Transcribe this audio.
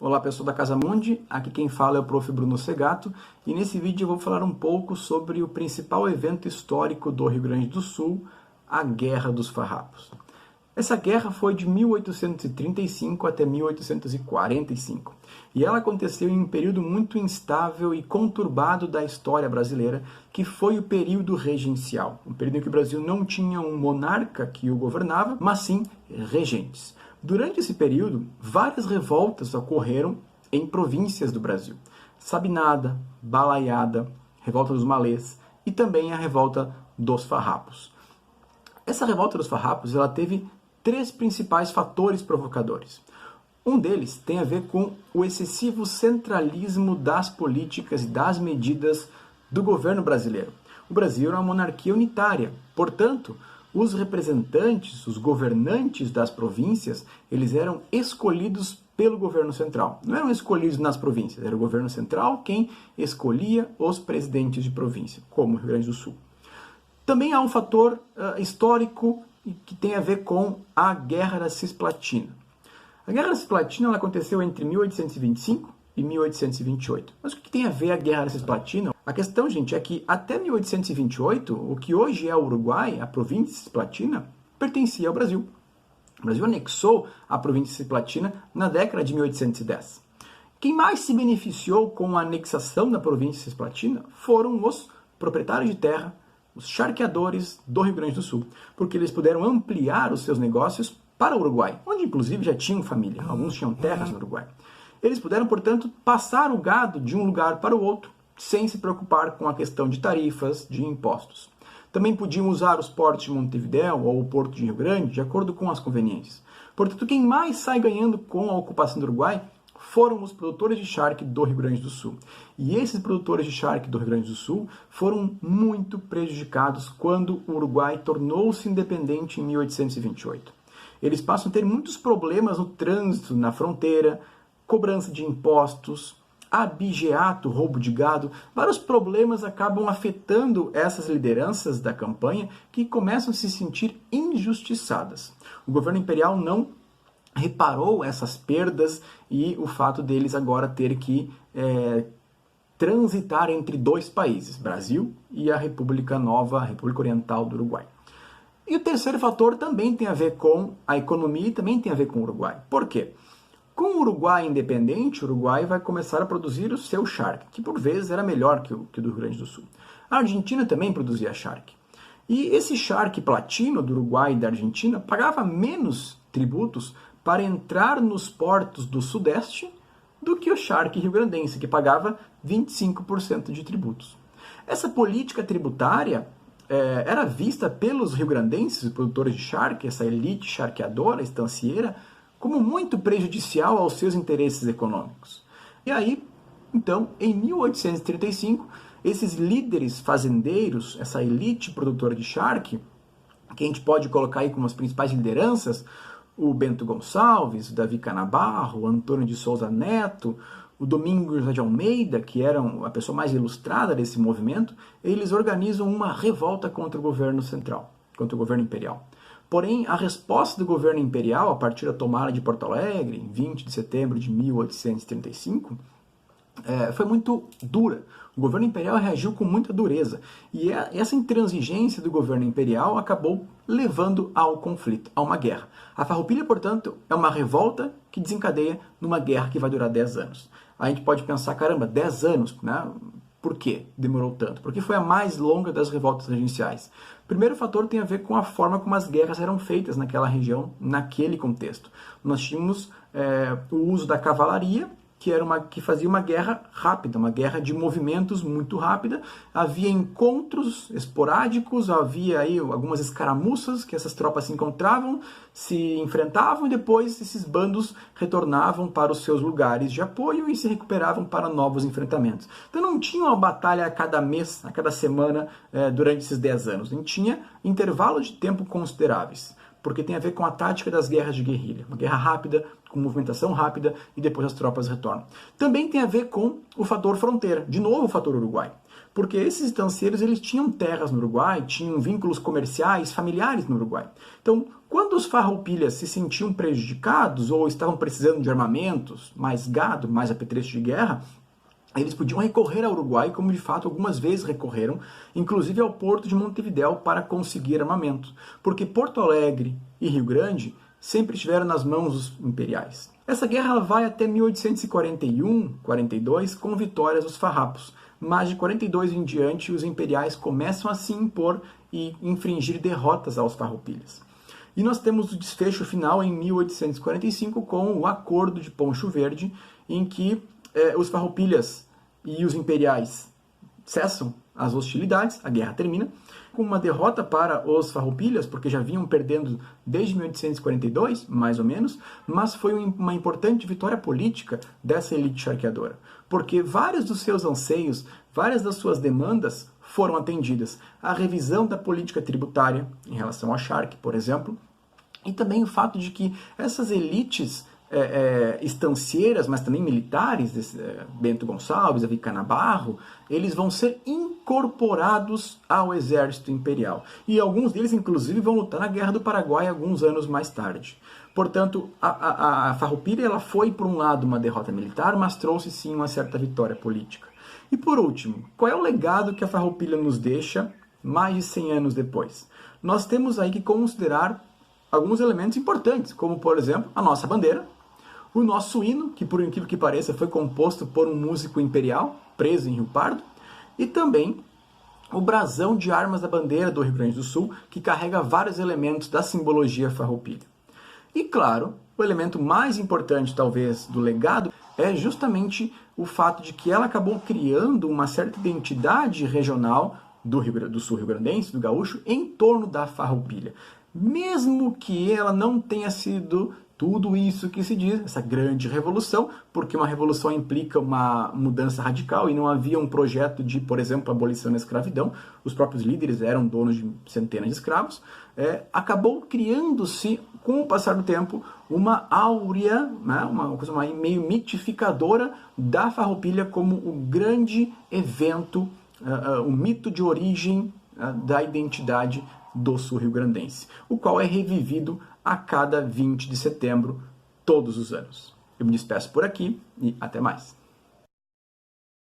Olá pessoal da Casa Mundi, aqui quem fala é o Prof. Bruno Segato e nesse vídeo eu vou falar um pouco sobre o principal evento histórico do Rio Grande do Sul, a Guerra dos Farrapos. Essa guerra foi de 1835 até 1845 e ela aconteceu em um período muito instável e conturbado da história brasileira, que foi o período regencial, um período em que o Brasil não tinha um monarca que o governava, mas sim regentes. Durante esse período, várias revoltas ocorreram em províncias do Brasil. Sabinada, Balaiada, Revolta dos Malês e também a Revolta dos Farrapos. Essa Revolta dos Farrapos ela teve três principais fatores provocadores. Um deles tem a ver com o excessivo centralismo das políticas e das medidas do governo brasileiro. O Brasil era uma monarquia unitária, portanto, os representantes, os governantes das províncias, eles eram escolhidos pelo governo central. Não eram escolhidos nas províncias, era o governo central quem escolhia os presidentes de província, como o Rio Grande do Sul. Também há um fator histórico que tem a ver com a Guerra da Cisplatina. A Guerra da Cisplatina ela aconteceu entre 1825 e 1828. Mas o que tem a ver a Guerra da Cisplatina? A questão, gente, é que até 1828, o que hoje é o Uruguai, a província de Cisplatina, pertencia ao Brasil. O Brasil anexou a província de Cisplatina na década de 1810. Quem mais se beneficiou com a anexação da província de Cisplatina foram os proprietários de terra, os charqueadores do Rio Grande do Sul, porque eles puderam ampliar os seus negócios para o Uruguai, onde inclusive já tinham família, alguns tinham terras no Uruguai. Eles puderam, portanto, passar o gado de um lugar para o outro, sem se preocupar com a questão de tarifas, de impostos. Também podiam usar os portos de Montevidéu ou o Porto de Rio Grande, de acordo com as conveniências. Portanto, quem mais sai ganhando com a ocupação do Uruguai foram os produtores de charque do Rio Grande do Sul. E esses produtores de charque do Rio Grande do Sul foram muito prejudicados quando o Uruguai tornou-se independente em 1828. Eles passam a ter muitos problemas no trânsito, na fronteira, cobrança de impostos, abigeato, roubo de gado. Vários problemas acabam afetando essas lideranças da campanha que começam a se sentir injustiçadas. O governo imperial não reparou essas perdas e o fato deles agora ter que transitar entre dois países, Brasil e a República Nova, a República Oriental do Uruguai. E o terceiro fator também tem a ver com a economia e também tem a ver com o Uruguai. Por quê? Com o Uruguai independente, o Uruguai vai começar a produzir o seu charque, que por vezes era melhor que o do Rio Grande do Sul. A Argentina também produzia charque. E esse charque platino do Uruguai e da Argentina pagava menos tributos para entrar nos portos do Sudeste do que o charque rio-grandense, que pagava 25% de tributos. Essa política tributária era vista pelos rio-grandenses, produtores de charque, essa elite charqueadora, estancieira, como muito prejudicial aos seus interesses econômicos. E aí, então, em 1835, esses líderes fazendeiros, essa elite produtora de charque, que a gente pode colocar aí como as principais lideranças, o Bento Gonçalves, o Davi Canabarro, o Antônio de Souza Neto, o Domingos de Almeida, que era a pessoa mais ilustrada desse movimento, eles organizam uma revolta contra o governo central, contra o governo imperial. Porém, a resposta do governo imperial, a partir da tomada de Porto Alegre, em 20 de setembro de 1835, foi muito dura. O governo imperial reagiu com muita dureza. E essa intransigência do governo imperial acabou levando ao conflito, a uma guerra. A Farroupilha, portanto, é uma revolta que desencadeia numa guerra que vai durar 10 anos. A gente pode pensar, caramba, 10 anos, né? Por que demorou tanto? Porque foi a mais longa das revoltas regenciais. O primeiro fator tem a ver com a forma como as guerras eram feitas naquela região, naquele contexto. Nós tínhamos o uso da cavalaria, que fazia uma guerra rápida, uma guerra de movimentos muito rápida. Havia encontros esporádicos, havia aí algumas escaramuças que essas tropas se encontravam, se enfrentavam e depois esses bandos retornavam para os seus lugares de apoio e se recuperavam para novos enfrentamentos. Então não tinha uma batalha a cada mês, a cada semana durante esses 10 anos. Não tinha intervalos de tempo consideráveis, porque tem a ver com a tática das guerras de guerrilha. Uma guerra rápida, com movimentação rápida, e depois as tropas retornam. Também tem a ver com o fator fronteira, de novo o fator Uruguai. porque esses estancieiros eles tinham terras no Uruguai, tinham vínculos comerciais, familiares no Uruguai. Então, quando os farroupilhas se sentiam prejudicados ou estavam precisando de armamentos, mais gado, mais apetrecho de guerra, eles podiam recorrer ao Uruguai, como de fato algumas vezes recorreram, inclusive ao porto de Montevidéu para conseguir armamento, porque Porto Alegre e Rio Grande sempre estiveram nas mãos dos imperiais. Essa guerra vai até 1841-42 com vitórias dos farrapos, mas de 42 em diante os imperiais começam a se impor e infringir derrotas aos farroupilhas. E nós temos o desfecho final em 1845 com o Acordo de Poncho Verde, em que os farroupilhas e os imperiais cessam as hostilidades, a guerra termina, com uma derrota para os farroupilhas, porque já vinham perdendo desde 1842, mais ou menos, mas foi uma importante vitória política dessa elite charqueadora, porque vários dos seus anseios, várias das suas demandas foram atendidas. A revisão da política tributária em relação ao charque, por exemplo, e também o fato de que essas elites estancieiras, mas também militares, Bento Gonçalves, Avi Canabarro, eles vão ser incorporados ao exército imperial. E alguns deles, inclusive, vão lutar na Guerra do Paraguai alguns anos mais tarde. Portanto, a Farroupilha ela foi, por um lado, uma derrota militar, mas trouxe sim uma certa vitória política. E por último, qual é o legado que a Farroupilha nos deixa mais de 100 anos depois? Nós temos aí que considerar alguns elementos importantes, como, por exemplo, a nossa bandeira, o nosso hino, que por incrível que pareça foi composto por um músico imperial, preso em Rio Pardo, e também o brasão de armas da bandeira do Rio Grande do Sul, que carrega vários elementos da simbologia farroupilha. E claro, o elemento mais importante talvez do legado é justamente o fato de que ela acabou criando uma certa identidade regional do sul rio-grandense, do gaúcho, em torno da farroupilha. Mesmo que ela não tenha sido tudo isso que se diz, essa grande revolução, porque uma revolução implica uma mudança radical e não havia um projeto de, por exemplo, abolição da escravidão, os próprios líderes eram donos de centenas de escravos, acabou criando-se, com o passar do tempo, uma áurea, né, uma coisa meio mitificadora da farroupilha como o grande evento, o mito de origem da identidade do sul rio-grandense, o qual é revivido a cada 20 de setembro, todos os anos. Eu me despeço por aqui e até mais.